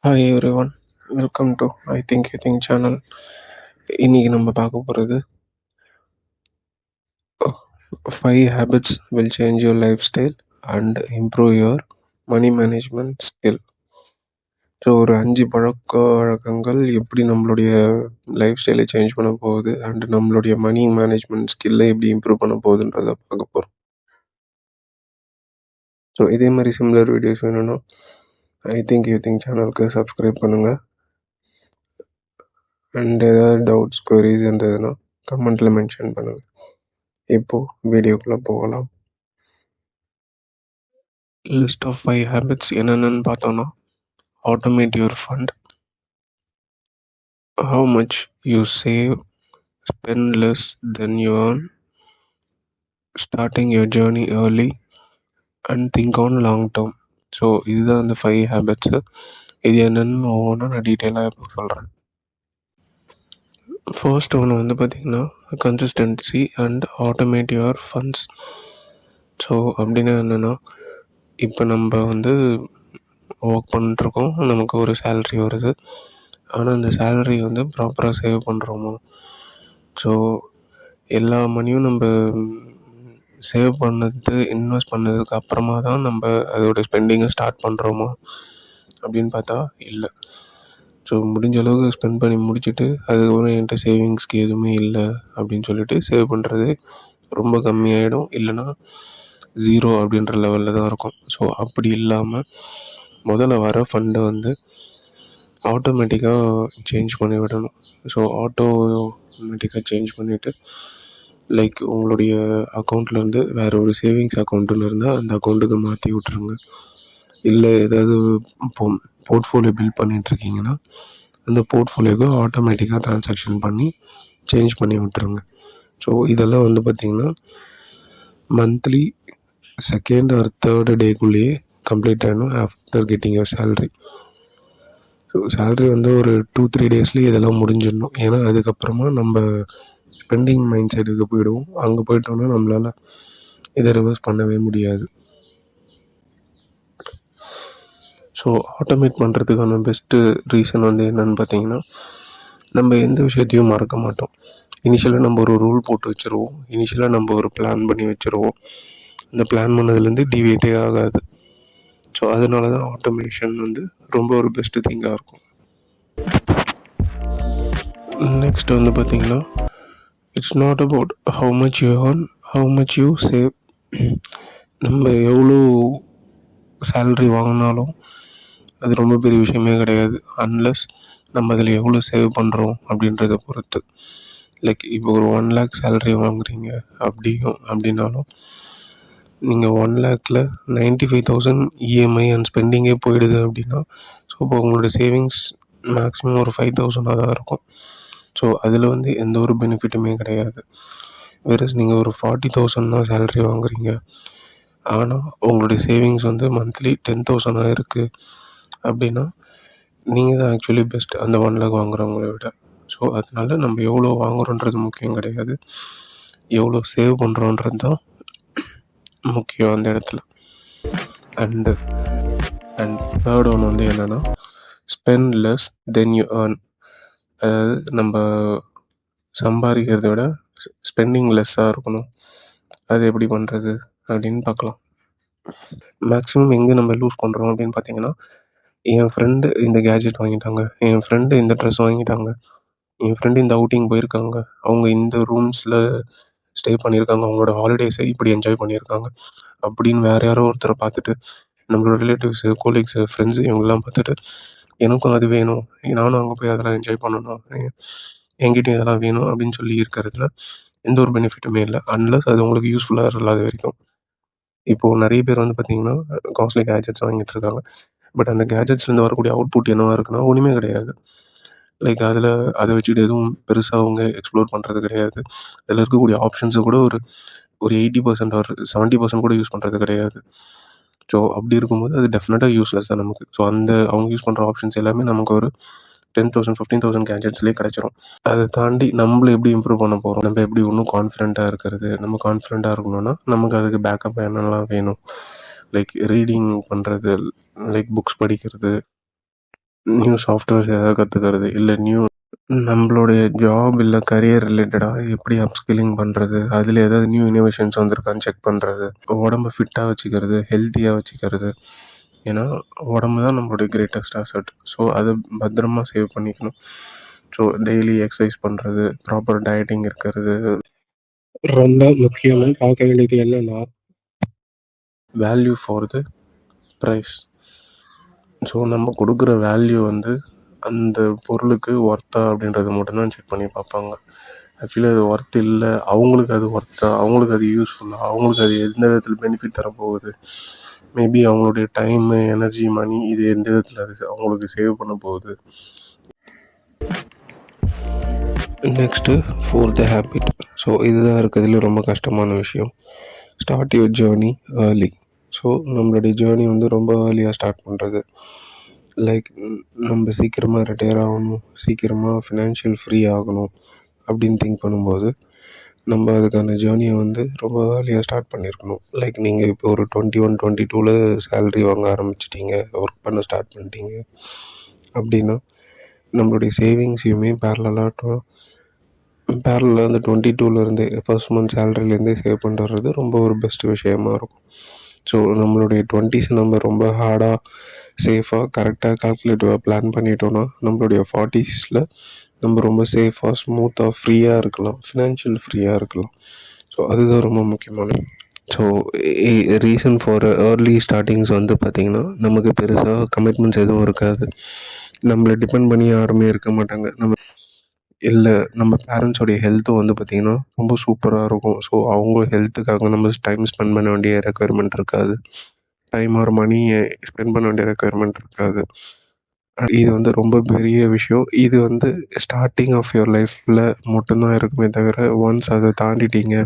Hi everyone, welcome to I think you think channel. இன்னைக்கு நம்ம பார்க்க போகிறது 5 habits will change your lifestyle and improve your money management skill. So ஒரு 5 பழக்க வழக்கங்கள் எப்படி நம்மளுடைய லைஃப் ஸ்டைலை சேஞ்ச் பண்ண போகுது அண்ட் நம்மளுடைய மணி மேனேஜ்மெண்ட் ஸ்கில்லை எப்படி இம்ப்ரூவ் பண்ண போகுதுன்றதை பார்க்க போகிறோம். ஸோ இதே மாதிரி சிமிலர் வீடியோஸ் வேணும்னா ஐ திங்க் யூ திங்க் சேனலுக்கு சப்ஸ்கிரைப் பண்ணுங்கள். அண்ட் ஏதாவது டவுட்ஸ் குவரிஸ் இருந்ததுன்னா கமெண்ட்டில் மென்ஷன் பண்ணுங்கள். இப்போது வீடியோக்குள்ளே போகலாம். லிஸ்ட் ஆஃப் 5 ஹேபிட்ஸ் என்னென்னு பார்த்தோன்னா, automate your fund, how much you save, spend less then you earn, starting your journey early and think on long term. So இதுதான் அந்த 5 ஹேபிட்ஸு. இது என்னென்னு ஒவ்வொன்றா நான் டீட்டெயிலாக இப்போ சொல்கிறேன். ஃபர்ஸ்ட் ஒன்று வந்து பார்த்திங்கன்னா consistency and automate your funds. So அப்படின்னா என்னென்னா, இப்போ நம்ம வந்து ஒர்க் பண்ணிட்டுருக்கோம், நமக்கு ஒரு சேலரி வருது. ஆனால் அந்த சேலரி வந்து ப்ராப்பராக சேவ் பண்ணுறோமா? ஸோ எல்லா மணியும் நம்ம சேவ் பண்ணது இன்வெஸ்ட் பண்ணதுக்கு அப்புறமா தான் நம்ம அதோடய ஸ்பெண்டிங்கை ஸ்டார்ட் பண்ணுறோமா அப்படின்னு பார்த்தா இல்லை. ஸோ முடிஞ்ச அளவுக்கு ஸ்பெண்ட் பண்ணி முடிச்சுட்டு அதுக்கப்புறம் என்கிட்ட சேவிங்ஸ்க்கு எதுவுமே இல்லை அப்படின்னு சொல்லிட்டு சேவ் பண்ணுறது ரொம்ப கம்மியாகிடும், இல்லைன்னா 0 அப்படின்ற லெவலில் தான் இருக்கும். ஸோ அப்படி இல்லாமல் முதல்ல வர ஃபண்டை வந்து ஆட்டோமேட்டிக்காக சேஞ்ச் பண்ணி விடணும். ஸோ ஆட்டோமேட்டிக்காக சேஞ்ச் பண்ணிவிட்டு லைக் உங்களுடைய அக்கௌண்ட்லேருந்து வேறு ஒரு சேவிங்ஸ் அக்கௌண்ட்டுன்னு இருந்தால் அந்த அக்கௌண்ட்டுக்கு மாற்றி விட்ருங்க. இல்லை ஏதாவது போர்ட்ஃபோலியோ பில்ட் பண்ணிகிட்ருக்கீங்கன்னா அந்த போர்ட்ஃபோலியோக்கு ஆட்டோமேட்டிக்காக ட்ரான்சாக்ஷன் பண்ணி சேஞ்ச் பண்ணி விட்டுருங்க. ஸோ இதெல்லாம் வந்து பார்த்திங்கன்னா மந்த்லி 2nd or 3rd டேக்குள்ளேயே கம்ப்ளீட் ஆகிடும் after getting your salary. So salary வந்து ஒரு 2-3 டேஸ்லேயே இதெல்லாம் முடிஞ்சிடணும். ஏன்னா அதுக்கப்புறமா நம்ம ஸ்பெண்டிங் மைண்ட் செட்டுக்கு போயிடுவோம். அங்கே போயிட்டோன்னா நம்மளால் இதை ரிவர்ஸ் பண்ணவே முடியாது. ஸோ ஆட்டோமேட் பண்ணுறதுக்கான பெஸ்ட்டு ரீசன் வந்து என்னென்னு பார்த்தீங்கன்னா, நம்ம எந்த விஷயத்தையும் மறக்க மாட்டோம். இனிஷியலாக நம்ம ஒரு ரூல் போட்டு வச்சுருவோம், இனிஷியலாக நம்ம ஒரு பிளான் பண்ணி வச்சுருவோம். அந்த பிளான் பண்ணதுலேருந்து டிவியேட்டே ஆகாது. ஸோ அதனால தான் ஆட்டோமேஷன் வந்து ரொம்ப ஒரு பெஸ்ட்டு திங்காக இருக்கும். நெக்ஸ்ட் வந்து பார்த்திங்கன்னா, it's not about how much you earn, how much you save. நம்ம எவ்வளோ சேலரி வாங்கினாலும் அது ரொம்ப பெரிய விஷயமே கிடையாது, அன்லெஸ் நம்ம அதில் எவ்வளோ சேவ் பண்ணுறோம் அப்படின்றத பொறுத்து. லைக் இப்போ ஒரு 1 lakh சேலரி வாங்குறீங்க அப்படின்னாலும் நீங்கள் 1 lakhல 95,000 இஎம்ஐ அண்ட் ஸ்பெண்டிங்கே போயிடுது அப்படின்னா, ஸோ இப்போ உங்களோட சேவிங்ஸ் மேக்ஸிமம் ஒரு 5,000 தான் இருக்கும். ஸோ அதில் வந்து எந்த ஒரு பெனிஃபிட்டுமே கிடையாது. வேறஸ் நீங்கள் ஒரு 40,000 தான் சேலரி வாங்குறீங்க, ஆனால் உங்களுடைய சேவிங்ஸ் வந்து மந்த்லி 10,000 இருக்குது அப்படின்னா நீங்கள் தான் ஆக்சுவலி பெஸ்ட் அந்த 1 lakh வாங்குறவங்கள விட. ஸோ அதனால நம்ம எவ்வளோ வாங்குகிறோன்றது முக்கியம் கிடையாது, எவ்வளோ சேவ் பண்ணுறோன்றது தான் முக்கியம் அந்த இடத்துல. அண்ட் தேர்ட் ஒன்று வந்து என்னென்னா, spend less then you earn. அதாவது நம்ம சம்பாதிக்கிறத விட ஸ்பெண்டிங் லெஸ்ஸாக இருக்கணும். அது எப்படி பண்ணுறது அப்படின்னு பார்க்கலாம். மேக்ஸிமம் எங்கே நம்ம லூஸ் பண்ணுறோம் அப்படின்னு பார்த்தீங்கன்னா, என் ஃப்ரெண்டு இந்த கேஜெட் வாங்கிட்டாங்க, என் ஃப்ரெண்டு இந்த ட்ரெஸ் வாங்கிட்டாங்க, என் ஃப்ரெண்டு இந்த அவுட்டிங் போயிருக்காங்க, அவங்க இந்த ரூம்ஸில் ஸ்டே பண்ணியிருக்காங்க, அவங்களோட ஹாலிடேஸை இப்படி என்ஜாய் பண்ணியிருக்காங்க அப்படின்னு வேறு யாரோ ஒருத்தரை பார்த்துட்டு, நம்மளோட ரிலேட்டிவ்ஸு, கோலீக்ஸு, ஃப்ரெண்ட்ஸு இவங்கெல்லாம் பார்த்துட்டு எனக்கும் அது வேணும், நானும் அங்கே போய் அதெல்லாம் என்ஜாய் பண்ணணும், என்கிட்டயும் இதெல்லாம் வேணும் அப்படின்னு சொல்லி இருக்கிறதுல எந்த ஒரு பெனிஃபிட்டுமே இல்லை, அன்லஸ் அது உங்களுக்கு யூஸ்ஃபுல்லாக இல்லாத வரைக்கும். இப்போது நிறைய பேர் வந்து பார்த்திங்கன்னா காஸ்ட்லி கேஜெட்ஸ் வாங்கிட்டு இருக்காங்க. பட் அந்த கேஜெட்ஸ்லேருந்து வரக்கூடிய அவுட்புட் என்னவாக இருக்குன்னா ஒன்றுமே கிடையாது. லைக் அதை வச்சுக்கிட்டு எதுவும் பெருசாக அவங்க எக்ஸ்ப்ளோர் பண்ணுறது கிடையாது. அதில் இருக்கக்கூடிய ஆப்ஷன்ஸை கூட ஒரு 80% ஒரு 70% கூட யூஸ் பண்ணுறது கிடையாது. ஸோ அப்படி இருக்கும்போது அது டெஃபினட்டாக யூஸ்லெஸ் தான் நமக்கு. ஸோ அவங்க யூஸ் பண்ணுற ஆப்ஷன்ஸ் எல்லாமே நமக்கு ஒரு 10,000 15,000 கேஜெட்ஸ்லேயே கிடச்சிரும். அதை தாண்டி நம்மள எப்படி இம்ப்ரூவ் பண்ண போகிறோம், நம்ம எப்படி இன்னும் கான்ஃபிடென்ட்டாக இருக்கிறது. நம்ம கான்ஃபிடென்ட்டாக இருக்கணும்னா நமக்கு அதுக்கு பேக்கப் என்னெல்லாம் வேணும், லைக் ரீடிங் பண்ணுறது, லைக் புக்ஸ் படிக்கிறது, நியூ சாஃப்ட்வேர்ஸ் ஏதாவது கற்றுக்கிறது, இல்லை நம்மளுடைய ஜாப் இல்லை கரியர் ரிலேட்டடாக எப்படி அப்ஸ்கில்லிங் பண்ணுறது, அதில் ஏதாவது நியூ இனோவேஷன்ஸ் வந்திருக்கான்னு செக் பண்ணுறது, உடம்பை ஃபிட்டாக வச்சுக்கிறது, ஹெல்த்தியாக வச்சுக்கிறது. ஏன்னா உடம்பு தான் நம்மளுடைய கிரேட்டஸ்ட் அசட். ஸோ அதை பத்திரமா சேவ் பண்ணிக்கணும். ஸோ டெய்லி எக்ஸசைஸ் பண்ணுறது, ப்ராப்பர் டயட்டிங் இருக்கிறது. ரொம்ப முக்கியமாக பார்க்க வேண்டியது என்னென்னா value for the price. So நம்ம கொடுக்குற வேல்யூ அந்த பொருளுக்கு ஒர்த்தா அப்படின்றத மட்டும்தான் செக் பண்ணி பார்ப்பாங்க. ஆக்சுவலி அது ஒர்த் இல்லை, அவங்களுக்கு அது ஒர்த்தா, அவங்களுக்கு அது யூஸ்ஃபுல்லாக, அவங்களுக்கு அது எந்த விதத்தில் பெனிஃபிட் தரப்போகுது, மேபி அவங்களுடைய டைமு, எனர்ஜி, மணி இது எந்த விதத்தில் அது அவங்களுக்கு சேவ் பண்ண போகுது. Next fourth habit. ஸோ இதுதான் இருக்கிறதுல ரொம்ப கஷ்டமான விஷயம். Start your journey early. So நம்மளுடைய ஜேர்னி ரொம்ப ஏர்லியாக ஸ்டார்ட் பண்ணுறது. லைக் நம்ம சீக்கிரமாக ரிட்டையர் ஆகணும், சீக்கிரமாக ஃபினான்ஷியல் ஃப்ரீ ஆகணும் அப்படின்னு திங்க் பண்ணும்போது நம்ம அதுக்கான ஜேர்னியை ரொம்ப ஏர்லியாக ஸ்டார்ட் பண்ணியிருக்கணும். லைக் நீங்கள் இப்போ ஒரு 21, 22 சேலரி வாங்க ஆரம்பிச்சிட்டிங்க, ஒர்க் பண்ண ஸ்டார்ட் பண்ணிட்டீங்க அப்படின்னா நம்மளுடைய சேவிங்ஸையுமே பேரலாக 22 ஃபர்ஸ்ட் மந்த் சேலரிலேருந்தே சேவ் பண்ணிட்டு வர்றது ரொம்ப ஒரு பெஸ்ட் விஷயமா இருக்கும். ஸோ நம்மளுடைய 20s நம்ம ரொம்ப ஹார்டாக, சேஃபாக, கரெக்டாக, கால்குலேட்டிவாக பிளான் பண்ணிட்டோன்னா நம்மளுடைய 40s நம்ம ரொம்ப சேஃபாக, ஸ்மூத்தாக, ஃப்ரீயாக இருக்கலாம், ஃபினான்ஷியல் ஃப்ரீயாக இருக்கலாம். ஸோ அதுதான் ரொம்ப முக்கியமானது. ஸோ ரீசன் ஃபார் ஏர்லி ஸ்டார்டிங்ஸ் பார்த்திங்கன்னா நமக்கு பெருசாக கமிட்மெண்ட்ஸ் எதுவும் இருக்காது. நம்மளை டிபெண்ட் பண்ணி யாருமே இருக்க மாட்டாங்க. இல்லை நம்ம பேரண்ட்ஸோடைய ஹெல்த்தும் பார்த்திங்கன்னா ரொம்ப சூப்பராக இருக்கும். ஸோ அவங்க ஹெல்த்துக்காக நம்ம டைம் ஸ்பெண்ட் பண்ண வேண்டிய ரெக்குயர்மெண்ட் இருக்காது, டைம் ஆர் மணியை ஸ்பெண்ட் பண்ண வேண்டிய ரெக்குயர்மெண்ட் இருக்காது. இது ரொம்ப பெரிய விஷயம். இது ஸ்டார்டிங் ஆஃப் யுவர் லைஃப்பில் மட்டும்தான் இருக்குமே தவிர, ஒன்ஸ் அதை தாண்டிட்டீங்க,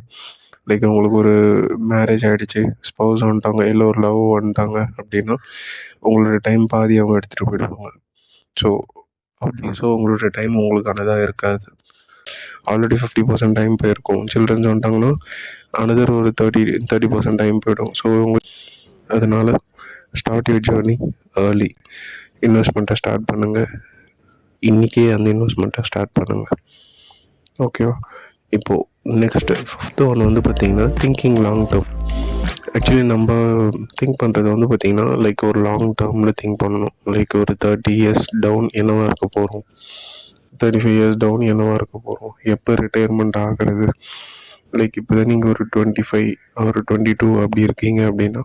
லைக் உங்களுக்கு ஒரு மேரேஜ் ஆகிடுச்சு, ஸ்பௌஸ் வந்துட்டாங்க, இல்லை ஒரு லவ் வந்துட்டாங்க அப்படின்னா உங்களோட டைம் பாதி அவங்க எடுத்துகிட்டு போயிடுவாங்க. ஸோ உங்களோட டைம் உங்களுக்கானதாக இருக்காது. ஆல்ரெடி 50% டைம் போயிருக்கும். சில்ட்ரன்ஸ் வந்துட்டாங்கன்னா அனதர் ஒரு 30% டைம் போயிடும். ஸோ அதனால் ஸ்டார்ட் யுவர் ஜேர்னி ஏர்லி. இன்வெஸ்ட்மெண்ட்டை ஸ்டார்ட் பண்ணுங்கள், இன்றைக்கே அந்த இன்வெஸ்ட்மெண்ட்டை ஸ்டார்ட் பண்ணுங்கள். ஓகேவா? இப்போது நெக்ஸ்ட்டு 5th ஒன் பார்த்திங்கன்னா திங்கிங் லாங் டேர்ம். ஆக்சுவலி நம்ம திங்க் பண்ணுறது பார்த்திங்கன்னா லைக் ஒரு லாங் டேர்மில் திங்க் பண்ணணும். லைக் ஒரு 30 years டவுன் என்னவாக இருக்க போகிறோம், 35 years டவுன் என்னவாக இருக்க போகிறோம், எப்போ ரிட்டையர்மெண்ட் ஆகிறது. லைக் இப்போ தான் நீங்கள் ஒரு 25 ஒரு 22 அப்படி இருக்கீங்க அப்படின்னா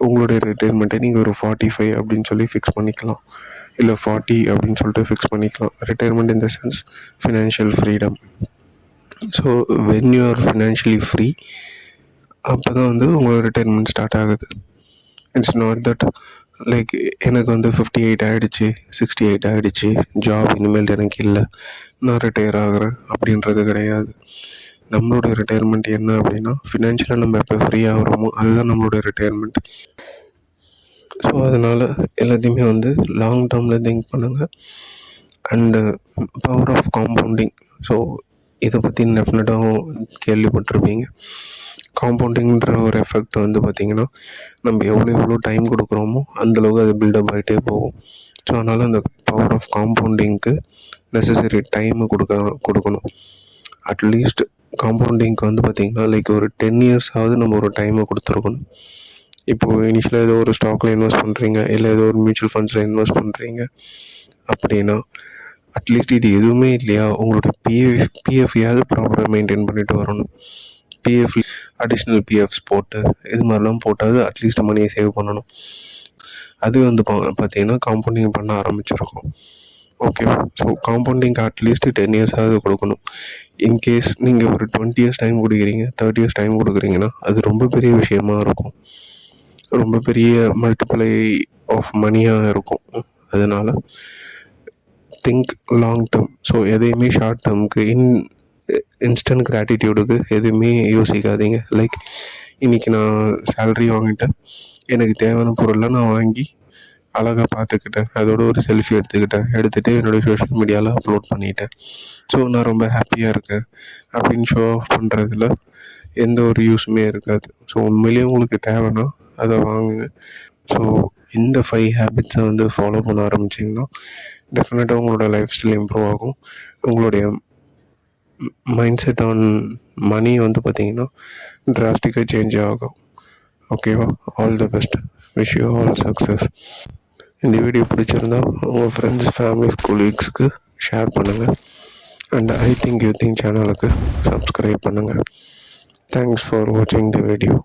உங்களுடைய ரிட்டையர்மெண்ட்டை நீங்கள் ஒரு 45 அப்படின்னு சொல்லி ஃபிக்ஸ் பண்ணிக்கலாம், இல்லை 40 அப்படின்னு சொல்லிட்டு ஃபிக்ஸ் பண்ணிக்கலாம். Retirement in the sense financial freedom. So when you are financially free, அப்போ தான் உங்களோட ரிட்டையர்மெண்ட் ஸ்டார்ட் ஆகுது. இட்ஸ் நாட் தட் லைக் எனக்கு 58 ஆகிடுச்சு, 68 ஆகிடுச்சு, ஜாப் இனிமேல் எனக்கு இல்லை, நான் ரிட்டையர் ஆகிறேன் அப்படின்றது கிடையாது. நம்மளோட ரிட்டையர்மெண்ட் என்ன அப்படின்னா ஃபினான்ஷியலாக நம்ம எப்போ ஃப்ரீ ஆகிறோமோ அதுதான் நம்மளோட ரிட்டையர்மெண்ட். ஸோ அதனால் எல்லாத்தையுமே லாங் டேர்மில் திங்க் பண்ணுங்கள். And power of compounding. So இதை பற்றி டெஃபினட்டாகவும் கேள்விப்பட்டிருப்பீங்க. காம்பவுண்டிங்கிற ஒரு எஃபெக்ட் பார்த்திங்கன்னா நம்ம எவ்வளோ டைம் கொடுக்குறோமோ அந்தளவுக்கு அது பில்டப் ஆகிட்டே போகும். ஸோ அதனால் அந்த பவர் ஆஃப் காம்பவுண்டிங்க்கு நெசசரி டைமு கொடுக்கணும். அட்லீஸ்ட் காம்பவுண்டிங்க்கு பார்த்திங்கன்னா லைக் ஒரு 10 years நம்ம ஒரு டைமை கொடுத்துருக்கணும். இப்போது இனிஷியலாக ஏதோ ஒரு ஸ்டாக்கில் இன்வெஸ்ட் பண்ணுறீங்க, இல்லை ஏதோ ஒரு மியூச்சுவல் ஃபண்ட்ஸில் இன்வெஸ்ட் பண்ணுறீங்க அப்படின்னா அட்லீஸ்ட் இது எதுவுமே இல்லையா, உங்களோட பிஎஃப்யாவது ப்ராப்பராக மெயின்டைன் பண்ணிட்டு வரணும். பிஎஃப் அடிஷ்னல் பிஎஃப்ஸ் போட்டு இது மாதிரிலாம் போட்டாவது அட்லீஸ்ட் மணியை சேவ் பண்ணணும். அது பார்த்திங்கன்னா காம்பவுண்டிங் பண்ண ஆரம்பிச்சிருக்கும். ஓகேவா? ஸோ காம்பவுண்டிங்க்கு அட்லீஸ்ட் 10 years கொடுக்கணும். இன்கேஸ் நீங்கள் ஒரு 20 years டைம் கொடுக்குறீங்க, 30 years டைம் கொடுக்குறீங்கன்னா அது ரொம்ப பெரிய விஷயமா இருக்கும், ரொம்ப பெரிய மல்டிப்ளை ஆஃப் மணியாக இருக்கும். அதனால் திங்க் லாங் டேர்ம். ஸோ எதையுமே ஷார்ட் டேர்முக்கு இன்ஸ்டன்ட் கிராட்டிடியூடுக்கு எதுவுமே யோசிக்காதீங்க. லைக் இன்றைக்கி நான் சேலரி வாங்கிட்டேன், எனக்கு தேவையான பொருளை நான் வாங்கி அழகாக பார்த்துக்கிட்டேன், அதோட ஒரு செல்ஃபி எடுத்துகிட்டு என்னுடைய சோஷியல் மீடியாவில் அப்லோட் பண்ணிட்டேன், ஸோ நான் ரொம்ப ஹாப்பியாக இருக்கேன் அப்படின்னு ஷோ ஆஃப் பண்ணுறதுல எந்த ஒரு யூஸுமே இருக்காது. ஸோ உண்மையிலேயே உங்களுக்கு தேவைன்னா அதை வாங்குங்க. ஸோ இந்த 5 ஹேபிட்ஸை வந்து ஃபாலோ பண்ண ஆரம்பிச்சிங்கன்னா டெஃபினட்டாக உங்களோட லைஃப் ஸ்டைல் இம்ப்ரூவ் ஆகும். உங்களுடைய மைண்ட் செட் ஆன் மணி வந்து பார்த்திங்கன்னா டிராஸ்டிக்காக சேஞ்ச் ஆகும். ஓகேவா? All the best. Wish you all success. இந்த வீடியோ பிடிச்சிருந்தா உங்கள் ஃப்ரெண்ட்ஸ், ஃபேமிலி, கொலீக்ஸ்க்கு ஷேர் பண்ணுங்கள். And I think you think சேனலுக்கு சப்ஸ்கிரைப் பண்ணுங்கள். தேங்க்ஸ் ஃபார் வாட்சிங் தி வீடியோ.